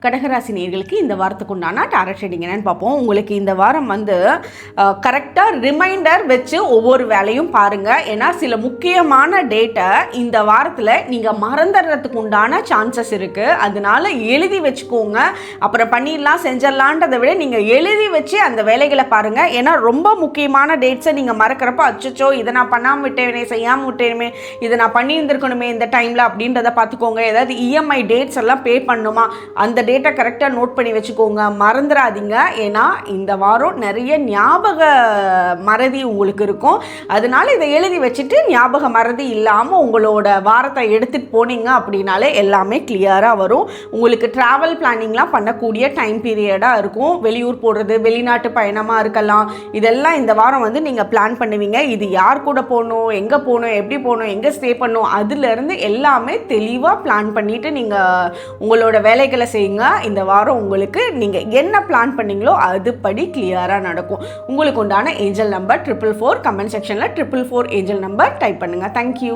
கடகராசி நேயர்களுக்கு இந்த வாரத்துக்கு உண்டான டாரட் ரீடிங் என்னன்னு பார்ப்போம். உங்களுக்கு இந்த வாரம் வந்து கரெக்டாக ரிமைண்டர் வச்சு ஒவ்வொரு வேலையும் பாருங்கள். ஏன்னா சில முக்கியமான டேட்டை இந்த வாரத்தில் நீங்கள் மறந்துடுறதுக்கு உண்டான சான்சஸ் இருக்குது. அதனால எழுதி வச்சுக்கோங்க. அப்புறம் பண்ணிடலாம் செஞ்சிடலான்றதை விட நீங்கள் எழுதி வச்சு அந்த வேலைகளை பாருங்கள். ஏன்னா ரொம்ப முக்கியமான டேட்ஸை நீங்கள் மறக்கிறப்ப அச்சோ இதை நான் பண்ணாமல் விட்டேனே, செய்யாமல் விட்டேனுமே, இதை நான் பண்ணியிருந்திருக்கணுமே இந்த டைமில் அப்படின்றத பார்த்துக்கோங்க. ஏதாவது இஎம்ஐ டேட்ஸ் எல்லாம் பே பண்ணணுமா, அந்த டேட்டை கரெக்டாக நோட் பண்ணி வச்சுக்கோங்க. மறந்துடாதீங்க. ஏன்னா இந்த வாரம் நிறைய ஞாபக மறதி உங்களுக்கு இருக்கும். அதனால இதை எழுதி வச்சுட்டு ஞாபக மறதி இல்லாமல் உங்களோட வாரத்தை எடுத்துகிட்டு போனீங்க அப்படின்னாலே எல்லாமே கிளியராக வரும். உங்களுக்கு ட்ராவல் பிளானிங்லாம் பண்ணக்கூடிய டைம் பீரியடாக இருக்கும். வெளியூர் போடுறது, வெளிநாட்டு பயணமாக இருக்கலாம். இதெல்லாம் இந்த வாரம் வந்து நீங்கள் பிளான் பண்ணுவீங்க. இது யார் கூட போகணும், எங்கே போகணும், எப்படி போகணும், எங்கே ஸ்டே பண்ணணும், அதுலேருந்து எல்லாமே தெளிவாக பிளான் பண்ணிவிட்டு நீங்கள் உங்களோட வேலைகளை செய்யுங்க. இந்த வாரம் உங்களுக்கு நீங்கள் என்ன பிளான் பண்ணீங்களோ அதுபடி கிளியராக நடக்கும். உங்களுக்கு உண்டான ஏஞ்சல் நம்பர் 444. கமெண்ட் செக்ஷனில் 444 ஏஞ்சல் நம்பர் டைப் பண்ணுங்கள். தேங்க்யூ.